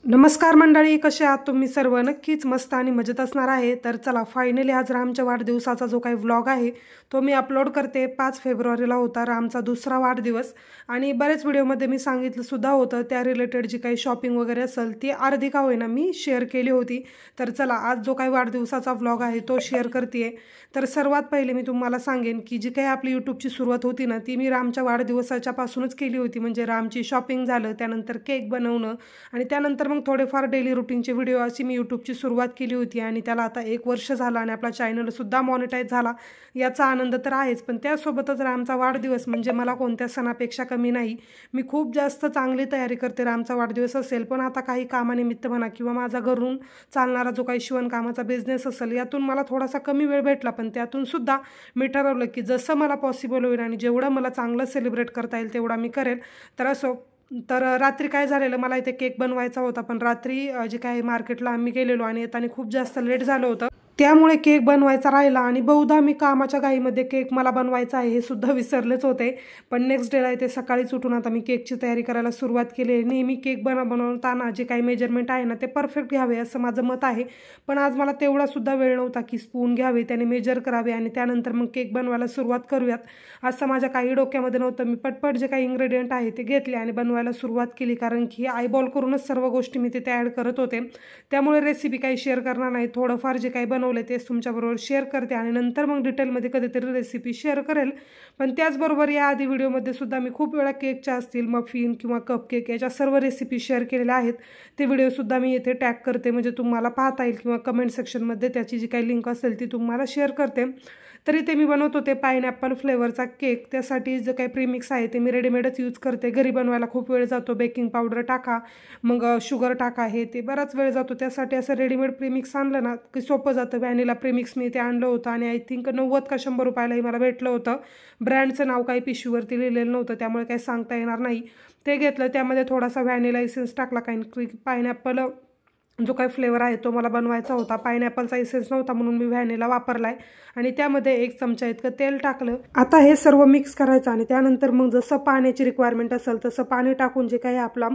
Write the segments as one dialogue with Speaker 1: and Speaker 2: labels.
Speaker 1: नमस्कार मंडळी, कसे आहात तुम्ही सर्व? नक्कीच मस्त आणि मजेत असणार आहे. तर चला, फायनली आज रामच्या वाढदिवसाचा जो काही व्लॉग आहे तो मी अपलोड करते. 5 फेब्रुवारीला होता रामचा दुसरा वाढदिवस आणि बरेच व्हिडिओमध्ये मी सांगितलं सुद्धा होतं त्या रिलेटेड जी काही शॉपिंग वगैरे असेल ती अर्धी का होईना मी शेअर केली होती. तर चला, आज जो काही वाढदिवसाचा व्लॉग आहे तो शेअर करते. तर सर्वात पहिले मी तुम्हाला सांगेन की जी काही आपली यूट्यूबची सुरुवात होती ना, ती मी रामच्या वाढदिवसाच्या पासूनच केली होती. म्हणजे रामची शॉपिंग झालं, त्यानंतर केक बनवणं आणि त्यानंतर मग थोडेफार डेली रुटीनचे व्हिडिओ अशी मी यूट्यूबची सुरुवात केली होती. आणि त्याला आता 1 वर्ष झालं आणि आपला चॅनलसुद्धा मॉनिटाईज झाला, याचा आनंद तर आहेच. पण त्यासोबतच रामचा वाढदिवस म्हणजे मला कोणत्या सणापेक्षा कमी नाही. मी खूप जास्त चांगली तयारी करते रामचा वाढदिवस असेल, पण आता काही कामानिमित्त म्हणा किंवा माझा घरून चालणारा जो काही शिवणकामाचा बिझनेस असेल यातून मला थोडासा कमी वेळ भेटला. पण त्यातून सुद्धा मी ठरवलं की जसं मला पॉसिबल होईल आणि जेवढं मला चांगलं सेलिब्रेट करता येईल तेवढा मी करेल. तर रात्री काय झालेलं, मला इथे केक बनवायचा होता, पण रात्री जे काही मार्केटला आम्ही गेलेलो आणि येताना खूप जास्त लेट झालं होतं, त्यामुळे केक बनवायचा राहिला. आणि बहुधा मी कामाच्या घाईमध्ये केक मला बनवायचा आहे हे सुद्धा विसरलेच होते. पण नेक्स्ट डेला इथे सकाळीच उठून आता मी केकची तयारी करायला सुरुवात केली आहे. नेहमी केक बनवताना जे काही मेजरमेंट आहे ना ते परफेक्ट घ्यावे असं माझं मत आहे. पण आज मला तेवढासुद्धा वेळ नव्हता की स्पून घ्यावे, त्याने मेजर करावे आणि त्यानंतर मग केक बनवायला सुरुवात करूयात असं माझ्या काही डोक्यामध्ये नव्हतं. मी पटपट जे काही इन्ग्रेडियंट आहे ते घेतले आणि बनवायला सुरुवात केली, कारण की आयबॉल करूनच सर्व गोष्टी मी तिथे ॲड करत होते. त्यामुळे रेसिपी काही शेअर करणार नाही, थोडंफार जे काही बनवले तेच तुमच्याबरोबर शेअर करते आणि नंतर मग डिटेलमध्ये कधीतरी रेसिपी शेअर करेल. पण त्याचबरोबर याआधी व्हिडिओमध्ये सुद्धा मी खूप वेळा केकच्या असतील, मफिन किंवा कपकेक याच्या सर्व रेसिपी शेअर केलेल्या आहेत. ते व्हिडिओसुद्धा मी येथे टॅग करते, म्हणजे तुम्हाला पाहता येईल किंवा कमेंट सेक्शनमध्ये त्याची जी काही लिंक असेल ती तुम्हाला शेअर करते. तरी ते मी बनवत होते पायनॅपल फ्लेवरचा केक. त्यासाठी जे काही प्रीमिक्स आहे ते मी रेडीमेडच यूज करते. घरी बनवायला खूप वेळ जातो, बेकिंग पावडर टाका, मग शुगर टाका, हे ते बराच वेळ जातो. त्यासाठी असं रेडीमेड प्रीमिक्स आणलं ना की सोपं जातं. व्हॅनिला प्रीमिक्स मी ते आणलं होतं आणि आय थिंक 90 का 100 रुपयालाही मला भेटलं होतं. ब्रँडचं नाव काही पिशवीवरती लिहिलेलं नव्हतं, त्यामुळे काही सांगता येणार नाही. ते घेतलं, त्यामध्ये थोडासा व्हॅनिला इसेन्स टाकला, कारण की पायनॅपल जो काही फ्लेवर आहे तो मला बनवायचा होता. पायनॅपलचा इसेन्स नव्हता म्हणून मी व्हॅनिला वापरला आहे आणि त्यामध्ये 1 चमचा इतकं तेल टाकलं. आता हे सर्व मिक्स करायचं आणि त्यानंतर मग जसं पाण्याची रिक्वायरमेंट असेल तसं पाणी टाकून जे काही आपला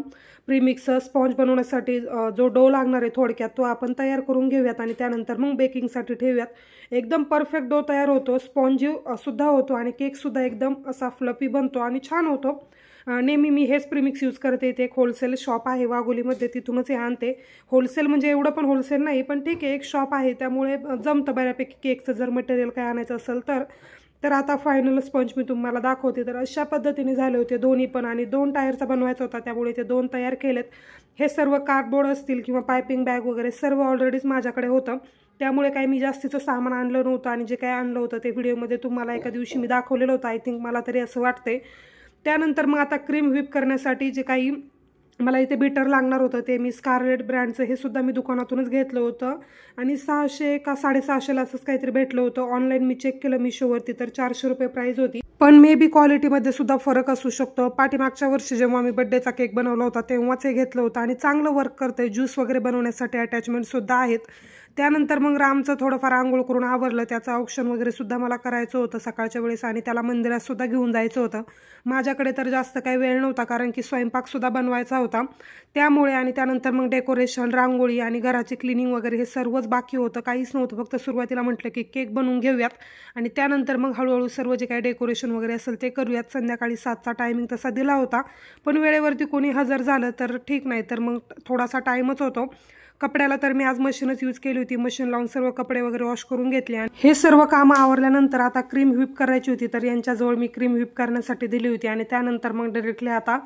Speaker 1: प्रीमिक्स स्पॉन्ज बनवण्यासाठी जो डो लागणार आहे थोडक्यात तो आपण तयार करून घेऊयात आणि त्यानंतर मग बेकिंगसाठी ठेवूयात. एकदम परफेक्ट डो तयार होतो, स्पॉन्जी सुद्धा होतो आणि केकसुद्धा एकदम असा फ्लफी बनतो आणि छान होतो. नेहमी मी हेच प्रीमिक्स यूज करते. इथे एक होलसेल शॉप आहे वाघोलीमध्ये, तिथूनच हे आणते. होलसेल म्हणजे एवढं पण होलसेल नाही, पण ठीक आहे, एक शॉप आहे त्यामुळे जमतं बऱ्यापैकी केकचं जर मटेरियल काय आणायचं असेल तर आता फायनल स्पंज मी तुम्हाला दाखवते. तर अशा पद्धतीने झाले होते दोन्ही पण आणि 2 टायरचा बनवायचा होता त्यामुळे ते 2 तयार केलेत. हे सर्व कार्डबोर्ड असतील किंवा पायपिंग बॅग वगैरे सर्व ऑलरेडीच माझ्याकडे होतं, त्यामुळे काही मी जास्तीचं सामान आणलं नव्हतं आणि जे काही आणलं होतं ते व्हिडिओमध्ये तुम्हाला एका दिवशी मी दाखवलेलं होतं, आय थिंक, मला तरी असं वाटते. त्यानंतर मग आता क्रीम व्हिप करण्यासाठी जे काही मला इथे बीटर लागणार होतं ते मी स्कारलेट ब्रँडचं हे सुद्धा मी दुकानातूनच घेतलं होतं आणि 600 का 650ला असंच काहीतरी भेटलं होतं. ऑनलाईन मी चेक केलं मिशोवरती तर 400 रुपये प्राईज होती, पण मे बी क्वालिटीमध्ये सुद्धा फरक असू शकतो. पाठीमागच्या वर्षी जेव्हा मी बड्डेचा केक बनवला होता तेव्हाच हे घेतलं होतं आणि चांगलं वर्क करतंय. ज्यूस वगैरे बनवण्यासाठी अटॅचमेंटसुद्धा आहेत. त्यानंतर मग रामचं थोडंफार आंघोळ करून आवरलं, त्याचं औक्षण वगैरे सुद्धा मला करायचं होतं सकाळच्या वेळेस आणि त्याला मंदिरात सुद्धा घेऊन जायचं होतं. माझ्याकडे तर जास्त काही वेळ नव्हता, कारण की स्वयंपाकसुद्धा बनवायचा होता त्यामुळे. आणि त्यानंतर मग डेकोरेशन, रांगोळी आणि घराची क्लिनिंग वगैरे हे सर्वच बाकी होतं, काहीच नव्हतं. फक्त सुरुवातीला म्हटलं की केक बनवून घेऊयात आणि त्यानंतर मग हळूहळू सर्व जे काही डेकोरेशन वगैरे असेल ते करूयात. संध्याकाळी 7चा टायमिंग तसा दिला होता, पण वेळेवरती कोणी हजर झालं तर ठीक, नाही तर मग थोडासा टाईमच होतो. कपड्याला तर मी आज मशीनच यूज केली होती, मशीन लावून सर्व कपडे वगैरे वॉश करून घेतले. आणि हे सर्व कामं आवरल्यानंतर आता क्रीम व्हिप करायची होती, तर यांच्याजवळ मी क्रीम व्हिप करण्यासाठी दिली होती आणि त्यानंतर मग डायरेक्टली आता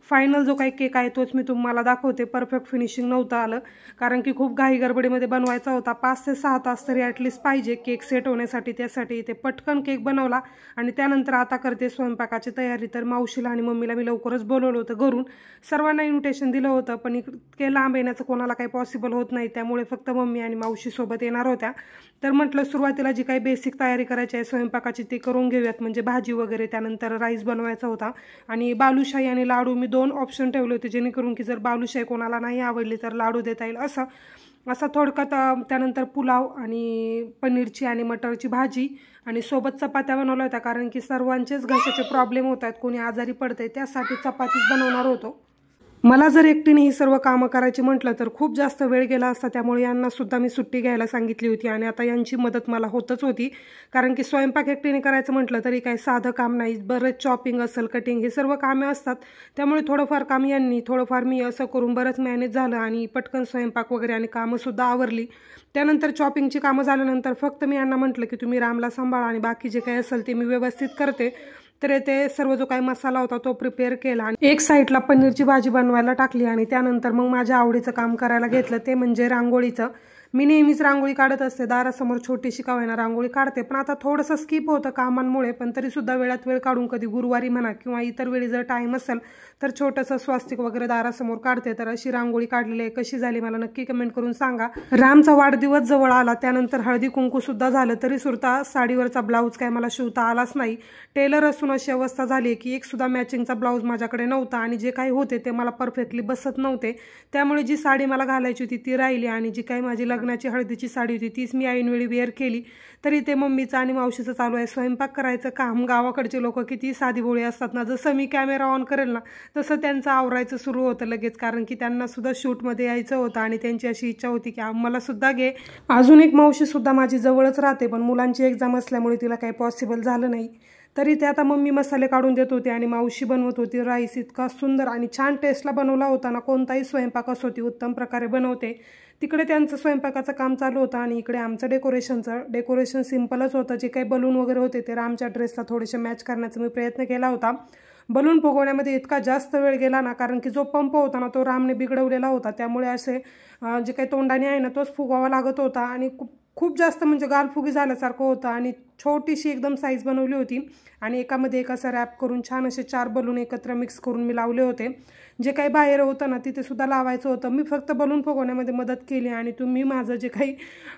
Speaker 1: फायनल जो काही केक आहे तोच मी तुम्हाला दाखवते. परफेक्ट फिनिशिंग नव्हतं आलं, कारण की खूप घाई गडबडीमध्ये बनवायचा होता. 5 ते 6 तास तरी ॲटलिस्ट पाहिजे केक सेट होण्यासाठी. त्यासाठी इथे पटकन केक बनवला आणि त्यानंतर आता करते स्वयंपाकाची तयारी. तर मावशीला आणि मम्मीला मी लवकरच बोलवलं होतं घरून, सर्वांना इन्व्हिटेशन दिलं होतं, पण इतके लांब येण्याचं कोणाला काही पॉसिबल होत नाही, त्यामुळे फक्त मम्मी आणि मावशी सोबत येणार होत्या. तर म्हटलं सुरुवातीला जी काही बेसिक तयारी करायची आहे स्वयंपाकाची ती करून घेऊयात, म्हणजे भाजी वगैरे. त्यानंतर राईस बनवायचा होता आणि बालुशाही आणि लाडू मी 2 ऑप्शन ठेवले होते, जेणेकरून की जर बालुशाही कोणाला नाही आवडली तर लाडू देता येईल असं थोडक्यात. त्यानंतर पुलाव आणि पनीरची आणि मटरची भाजी आणि सोबत चपात्या बनवल्या होत्या, कारण की सर्वांचेच घशाचे प्रॉब्लेम होत आहेत, कोणी आजारी पडतंय त्यासाठी चपातीच बनवणार होतो. मला जर एकटीने ही सर्व कामं करायची म्हटलं तर खूप जास्त वेळ गेला असता, त्यामुळे यांना सुद्धा मी सुट्टी घ्यायला सांगितली होती आणि आता यांची मदत मला होतच होती, कारण की स्वयंपाक एकटीने करायचं म्हटलं तरी काही साधं काम नाही, बरंच चॉपिंग असेल, कटिंग, हे सर्व कामे असतात, त्यामुळे थोडंफार काम यांनी, थोडंफार मी असं करून बरंच मॅनेज झालं आणि पटकन स्वयंपाक वगैरे आणि कामंसुद्धा आवरली। त्यानंतर चॉपिंगची कामं झाल्यानंतर फक्त मी यांना म्हटलं की तुम्ही रामला सांभाळा आणि बाकी जे काही असेल ते मी व्यवस्थित करते। तर ते सर्व जो काही मसाला होता तो प्रिपेअर केला आणि एक साईडला पनीरची भाजी बनवायला टाकली आणि त्यानंतर मग माझ्या आवडीचं काम करायला घेतलं, ते म्हणजे रांगोळीचं। मी नेहमीच रांगोळी काढत असते, दारासमोर छोटीशी का होईना रांगोळी काढते, पण आता थोडंसं स्किप होतं कामांमुळे, पण तरीसुद्धा वेळात वेळ काढून कधी गुरुवारी म्हणा किंवा इतर वेळी जर टाईम असेल तर छोटंसं स्वास्तिक वगैरे दारासमोर काढते। तर अशी रांगोळी काढलेली आहे, कशी झाली मला नक्की कमेंट करून सांगा। रामचा वाढदिवस जवळ आला, त्यानंतर हळदी कुंकूसुद्धा झालं, तरीसुद्धा साडीवरचा ब्लाऊज काय मला शिवता आलाच नाही। टेलर असून अशी अवस्था झाली की एक सुद्धा मॅचिंगचा ब्लाऊज माझ्याकडे नव्हता आणि जे काही होते ते मला परफेक्टली बसत नव्हते, त्यामुळे जी साडी मला घालायची होती ती राहिली आणि जी काही माझी लग्नाची हळदीची साडी होती तीच मी ऐनवेळी वेअर केली। तरी ते मम्मीचं आणि मावशीचं चालू आहे स्वयंपाक करायचं काम। गावाकडचे लोक किती साधीभोळी असतात ना, जसं मी कॅमेरा ऑन करेल ना तसं त्यांचं आवरायचं सुरू होतं लगेच, कारण की त्यांना सुद्धा शूटमध्ये यायचं होतं आणि त्यांची अशी इच्छा होती की आम्हाला सुद्धा घे। अजून एक मावशी सुद्धा माझी जवळच राहते, पण मुलांची एक्झाम असल्यामुळे तिला काही पॉसिबल झालं नाही, तरी ते आता मम्मी मसाले काढून देत होते आणि मावशी बनवत होती राईस। इतका सुंदर आणि छान टेस्टला बनवला होता ना, कोणताही स्वयंपाक असो ती उत्तम प्रकारे बनवते। तिकडे त्यांचं स्वयंपाकाचं काम चालू होतं आणि इकडे आमचं डेकोरेशन सिंपलच होतं, जे काही बलून वगैरे होते ते रामच्या ड्रेसला थोडेसे मॅच करण्याचा मी प्रयत्न केला होता। बलून फुगवण्यामध्ये इतका जास्त वेळ गेला ना, कारण की जो पंप होता ना तो रामने बिघडवलेला होता, त्यामुळे असे जे काही तोंडाने आहे ना तोच फुगवावा लागत होता आणि खूप जास्त म्हणजे गालफुगी झाल्यासारखं होतं आणि छोटीशी एकदम साईज बनवली होती आणि एकामध्ये एक असं रॅप करून छान असे 4 बलून एकत्र मिक्स करून मी लावले होते। जे काही बाहेर होतं ना तिथे सुद्धा लावायचं होतं, मी फक्त बलून फुगवण्यामध्ये मदत केली आणि तुम्ही माझं जे काही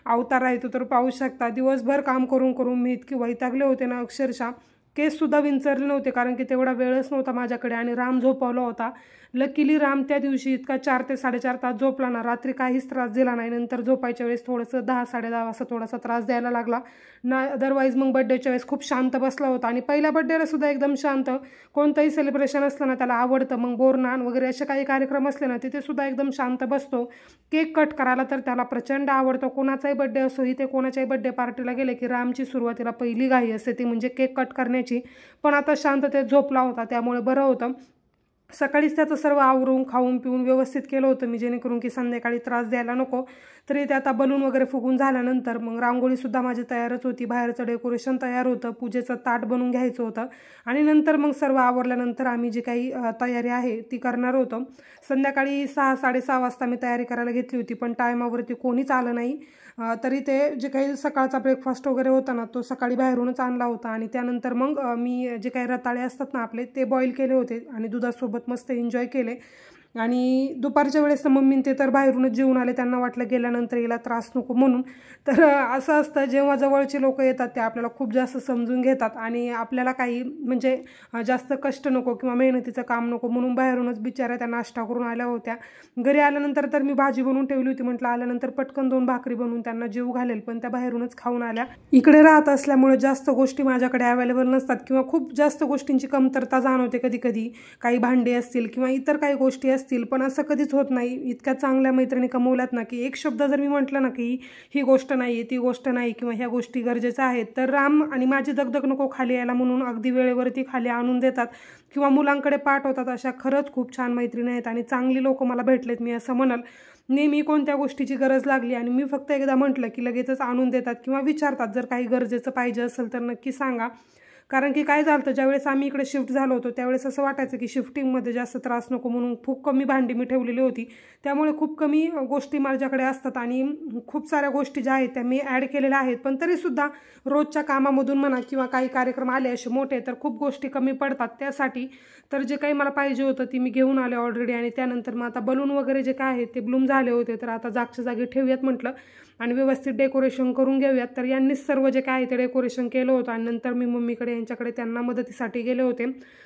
Speaker 1: अवतार आहे तो तर पाहू शकता। दिवसभर काम करून करून मी इतकी वैतागले होते ना, अक्षरशः केससुद्धा विंचरले नव्हते, कारण की तेवढा वेळच नव्हता माझ्याकडे आणि राम झोपवला होता। लकीली राम त्या दिवशी इतका 4 ते 4.5 तास झोपला ना, रात्री काहीच त्रास दिला नाही। नंतर झोपायच्या वेळेस थोडंसं 10 साडे 10 वाजता थोडासा त्रास द्यायला लागला ना, अदरवाईज मग बड्डेच्या वेळेस खूप शांत बसला होता आणि पहिल्या बड्डेला सुद्धा एकदम शांत। कोणतंही सेलिब्रेशन असलं ना त्याला आवडतं, मग बोरनान वगैरे असे काही कार्यक्रम असले ना तिथे सुद्धा एकदम शांत बसतो। केक कट करायला तर त्याला प्रचंड आवडतो, कोणाचाही बड्डे असो, इथे कोणाच्याही बड्डे पार्टीला गेले की रामची सुरुवातीला पहिली घाई असते ती म्हणजे केक कट करण्याची, पण आता शांततेत झोपला होता त्यामुळे बरं होतं। सकाळीच त्याचं सर्व आवरून खाऊन पिऊन व्यवस्थित केलं होतं मी, जेणेकरून की संध्याकाळी त्रास द्यायला नको। तरी ते आता बलून वगैरे फुगून झाल्यानंतर मग रांगोळीसुद्धा माझी तयारच होती, बाहेरचं डेकोरेशन तयार होतं, पूजेचं ताट बनवून घ्यायचं होतं आणि नंतर मग सर्व आवरल्यानंतर आम्ही जी काही तयारी आहे ती करणार होतो। संध्याकाळी 6 साडेसहा वाजता मी तयारी करायला घेतली होती, पण टायमावरती कोणीच आलं नाही। तरी ते जे काही सकाळचा ब्रेकफास्ट वगैरे होता ना तो सकाळी बाहेरूनच आणला होता आणि त्यानंतर मग मी जे काही रताळे असतात ना आपले ते बॉईल केले होते आणि दुधासोबत मस्त एन्जॉय केले। आणि दुपारच्या वेळेस मम्मी ते तर बाहेरूनच जेवून आले, त्यांना वाटलं गेल्यानंतर याला त्रास नको म्हणून। तर असं असतं जेव्हा जवळचे लोक येतात ते आपल्याला खूप जास्त समजून घेतात आणि आपल्याला काही म्हणजे जास्त कष्ट नको किंवा मेहनतीचं काम नको म्हणून बाहेरूनच बिचाऱ्या त्या नाश्ता करून आल्या होत्या। घरी आल्यानंतर तर मी भाजी बनवून ठेवली होती, म्हटलं आल्यानंतर पटकन 2 भाकरी बनवून त्यांना जेवू घालेल, पण त्या बाहेरूनच खाऊन आल्या। इकडे राहत असल्यामुळे जास्त गोष्टी माझ्याकडे अवेलेबल नसतात किंवा खूप जास्त गोष्टींची कमतरता जाणवते कधी कधी, काही भांडे असतील किंवा इतर काही गोष्टी असतील, पण असं कधीच होत नाही। इतक्या चांगल्या मैत्रिणी कमवल्यात ना की एक शब्द जर मी म्हटलं ना की ही गोष्ट नाही ती गोष्ट नाही किंवा ह्या गोष्टी गरजेच्या आहेत, तर राम आणि माझी दगदग नको खाली यायला म्हणून अगदी वेळेवरती खाली आणून देतात किंवा मुलांकडे पाठवतात। अशा खरंच खूप छान मैत्रिणी आहेत आणि चांगली लोक मला भेटलेत मी असं म्हणाल। नेहमी कोणत्या गोष्टीची गरज लागली आणि मी फक्त एकदा म्हटलं की लगेचच आणून देतात किंवा विचारतात जर काही गरजेचं पाहिजे असेल तर नक्की सांगा। कारण की काय झालं ज्यावेळेस आम्ही इकडे शिफ्ट झालो होतो त्यावेळेस असं वाटायचं की शिफ्टिंगमध्ये जास्त त्रास नको म्हणून खूप कमी भांडी मी ठेवलेली होती, त्यामुळे खूप कमी गोष्टी माझ्याकडे असतात आणि खूप साऱ्या गोष्टी ज्या आहेत त्या मी ॲड केलेल्या आहेत, पण तरीसुद्धा रोजच्या कामामधून म्हणा किंवा काही कार्यक्रम आले असे मोठे तर खूप गोष्टी कमी पडतात। त्यासाठी तर जे काही मला पाहिजे होतं ती मी घेऊन आले ऑलरेडी आणि त्यानंतर मग आता बलून वगैरे जे काय आहेत ते ब्लूम झाले होते, तर आता जागच्या जागी ठेवूयात म्हटलं आणि व्यवस्थित डेकोरेशन करून घेऊयात। तर यांनीच सर्व जे काय आहे ते डेकोरेशन केलं होतं आणि नंतर मी मम्मीकडे यांच्याकडे त्यांना मदतीसाठी गेले होते।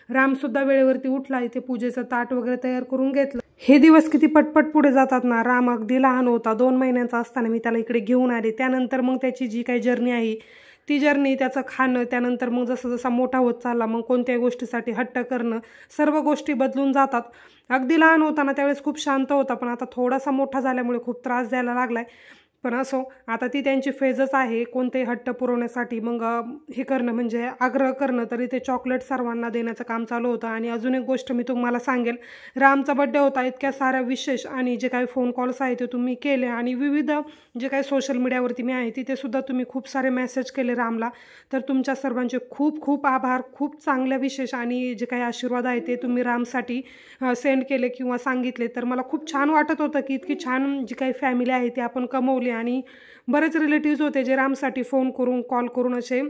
Speaker 1: रामसुद्धा वेळेवरती उठला, इथे पूजेचं ताट वगैरे तयार करून घेतलं। हे दिवस किती पटपट पुढे जातात ना। राम अगदी लहान होता, 2 महिन्यांचा असताना मी त्याला इकडे घेऊन आले, त्यानंतर मग त्याची जी काही जर्नी आहे ती जर्नी, त्याचं खाणं, त्यानंतर मग जसं जसा मोठा होत चालला मग कोणत्याही गोष्टीसाठी हट्ट करणं, सर्व गोष्टी बदलून जातात. अगदी लहान होताना त्यावेळेस खूप शांत होता, पण आता थोडासा मोठा झाल्यामुळे खूप त्रास द्यायला लागलाय. पण असो, आता ती त्यांची फेजच आहे. कोणतेही हट्ट पुरवण्यासाठी मग हे करणं म्हणजे आग्रह करणं, तरी ते चॉकलेट सर्वांना देण्याचं काम चालू होतं. आणि अजून एक गोष्ट मी तुम्हाला सांगेल, रामचा बड्डे होता. इतक्या साऱ्या विशेष आणि जे काही फोन कॉल्स आहेत ते तुम्ही केले आणि विविध जे काही सोशल मीडियावरती मी आहे तिथेसुद्धा तुम्ही खूप सारे मेसेज केले रामला. तर तुमच्या सर्वांचे खूप खूप आभार. खूप चांगल्या विशेष आणि जे काही आशीर्वाद आहे ते तुम्ही रामसाठी सेंड केले किंवा सांगितले. तर मला खूप छान वाटत होतं की इतकी छान जी काही फॅमिली आहे ती आपण कमवली. आणि बरेच रिलेटिव्स होते जे रामसाठी फोन करून कॉल करून असे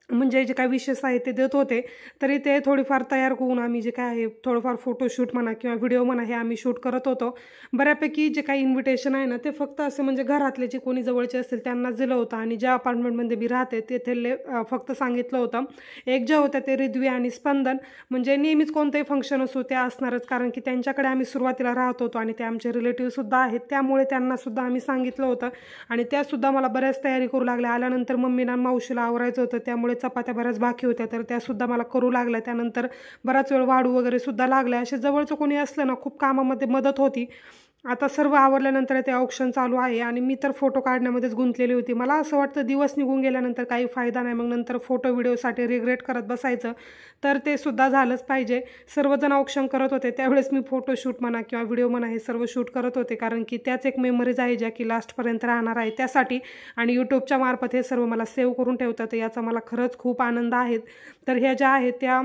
Speaker 1: म्हणजे जे काही विशेष आहे ते देत होते. तरी ते थोडीफार तयार होऊन आम्ही जे काय आहे थोडंफार फोटोशूट म्हणा किंवा व्हिडिओ म्हणा हे आम्ही शूट करत होतो. बऱ्यापैकी जे काही इन्व्हिटेशन आहे ना ते फक्त असे म्हणजे घरातले जे कोणी जवळचे असतील त्यांनाच दिलं होतं. आणि ज्या अपार्टमेंटमध्ये मी राहते तेथले फक्त सांगितलं होतं. एक ज्या होत्या ते रिद्वी आणि स्पंदन, म्हणजे नेहमीच कोणतेही फंक्शन असो त्या असणारच, कारण की त्यांच्याकडे आम्ही सुरुवातीला राहत होतो आणि ते आमचे रिलेटिव्हसुद्धा आहेत, त्यामुळे त्यांनासुद्धा आम्ही सांगितलं होतं. आणि त्यासुद्धा मला बऱ्याच तयारी करू लागल्या. आल्यानंतर मम्मीला मावशीला आवरायचं होतं, त्यामुळे चपात्या बऱ्याच बाकी होत्या तर त्यासुद्धा मला करू लागल्या. त्यानंतर बराच वेळ वाढू वगैरे सुद्धा लागल्या. असे जवळचं कोणी असलं ना खूप कामामध्ये मदत होती. आता सर्व आवरल्यानंतर ते ऑप्शन चालू आहे आणि मी तर फोटो काढण्यामध्येच गुंतलेली होती. मला असं वाटतं दिवस निघून गेल्यानंतर काही फायदा नाही, मग नंतर फोटो व्हिडिओसाठी रिग्रेट करत बसायचं. तर ते सुद्धा झालंच पाहिजे. सर्वजण ऑप्शन करत होते त्यावेळेस मी फोटोशूट म्हणा किंवा व्हिडिओ म्हणा हे सर्व शूट करत होते, कारण की त्याच एक मेमरीज आहे ज्या की लास्टपर्यंत राहणार आहे त्यासाठी. आणि यूट्यूबच्या मार्फत हे सर्व मला सेव्ह करून ठेवतात, याचा मला खरंच खूप आनंद आहे. तर ह्या ज्या आहेत त्या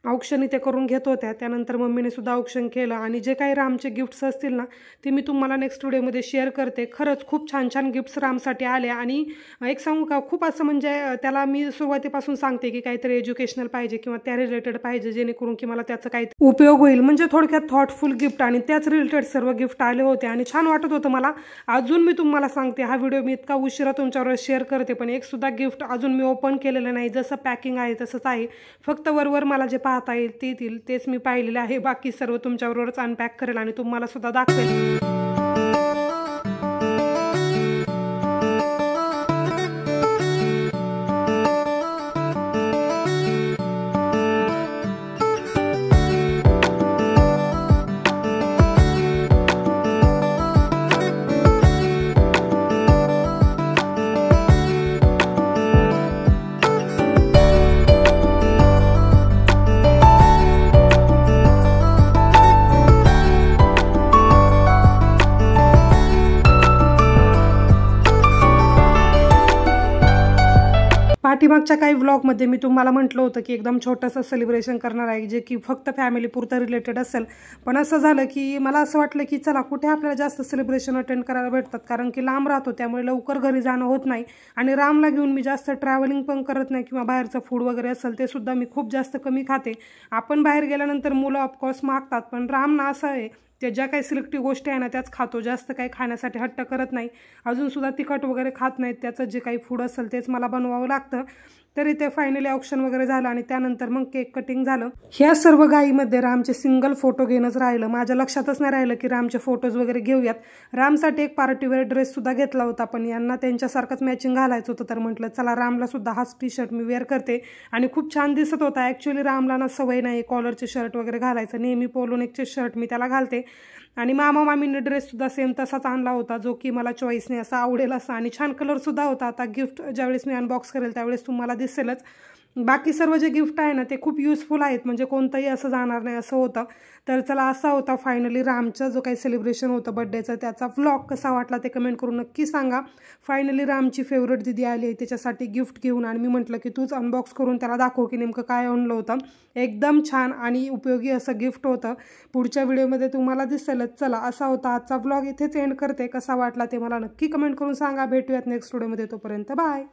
Speaker 1: औक्षण इथे करून घेत होत्या. त्यानंतर मम्मीने सुद्धा औक्षण केलं आणि जे काही रामचे गिफ्ट्स असतील ना ते मी तुम्हाला नेक्स्ट व्हिडिओमध्ये शेअर करते. खरंच खूप छान छान गिफ्ट्स रामसाठी आले. आणि एक सांगू का, खूप असं म्हणजे त्याला मी सुरुवातीपासून सांगते की काहीतरी एज्युकेशनल पाहिजे किंवा त्या रिलेटेड पाहिजे, जेणेकरून की मला त्याचा काही उपयोग होईल. म्हणजे थोडक्यात थॉटफुल गिफ्ट आणि त्याच रिलेटेड सर्व गिफ्ट आले होते आणि छान वाटत होतं मला. अजून मी तुम्हाला सांगते, हा व्हिडिओ मी इतका उशिरा तुमच्यावर शेअर करते पण एक सुद्धा गिफ्ट अजून मी ओपन केलेलं नाही. जसं पॅकिंग आहे तसंच आहे, फक्त वरवर मला जे पाहता येईल तेच मी पाहिलेले आहे. बाकी सर्व तुमच्याबरोबरच अनपॅक करेल आणि तुम्हाला सुद्धा दाखवेल. पाठीमागच्या काही व्लॉगमध्ये मी तुम्हाला म्हटलं होतं की एकदम छोटंसं सेलिब्रेशन करणार आहे जे की फक्त फॅमिलीपुरतं रिलेटेड असेल. पण असं झालं की मला असं वाटलं की चला कुठे आपल्याला जास्त सेलिब्रेशन अटेंड करायला भेटतात, कारण की लांब राहतो त्यामुळे लवकर घरी जाणं होत नाही. आणि रामला घेऊन मी जास्त ट्रॅव्हलिंग पण करत नाही किंवा बाहेरचं फूड वगैरे असेल ते सुद्धा मी खूप जास्त कमी खाते. आपण बाहेर गेल्यानंतर मुलं ऑफकोर्स मागतात, पण राम ना असं आहे ते ज्या काही सिलेक्टिव्ह गोष्टी आहे ना त्याच खातो, जास्त काही खाण्यासाठी हट्ट करत नाही. अजूनसुद्धा तिखट वगैरे खात नाहीत, त्याचं जे काही फूड असेल तेच मला बनवावं लागतं. तरी ते फायनली ऑप्शन वगैरे झालं आणि त्यानंतर मग केक कटिंग झालं. ह्या सर्व गाईमध्ये रामचे सिंगल फोटो घेणंच राहिलं. माझ्या लक्षातच नाही राहिलं की रामचे फोटोज वगैरे घेऊयात. रामसाठी एक पार्टीवेअर ड्रेससुद्धा घेतला होता, पण यांना त्यांच्यासारखंच मॅचिंग घालायचं होतं, तर म्हटलं चला रामला सुद्धा हाच टी शर्ट मी वेअर करते. आणि खूप छान दिसत होता. ॲक्च्युली रामला ना सवय नाही कॉलरचे शर्ट वगैरे घालायचं, नेहमी पोलो नेकचे शर्ट मी त्याला घालते. आणि मामा मामीने ड्रेससुद्धा सेम तसाच आणला होता जो की मला चॉईसने असा आवडेल असा, आणि छान कलरसुद्धा होता. आता गिफ्ट ज्यावेळेस मी अनबॉक्स करेल त्यावेळेस तुम्हाला दिसेलच. बाकी सर्व जे गिफ्ट आहे ना ते खूप युजफुल आहेत, म्हणजे कोणतंही असं जाणार नाही असं होतं. तर चला असा होता फायनली रामचा जो काही सेलिब्रेशन होतं बड्डेचं, त्याचा व्लॉग कसा वाटला ते कमेंट करून नक्की सांगा. फायनली रामची फेवरेट दिदी आली आहे त्याच्यासाठी गिफ्ट घेऊन, आणि मी म्हटलं की तूच अनबॉक्स करून त्याला दाखव की नेमकं काय आणलं होतं. एकदम छान आणि उपयोगी असं गिफ्ट होतं. पुढच्या व्हिडिओमध्ये तुम्हाला दिसेलच. चला असा होता आजचा व्लॉग, इथेच एंड करते. कसा वाटला ते मला नक्की कमेंट करून सांगा. भेटूयात नेक्स्ट व्हिडिओमध्ये, तोपर्यंत बाय.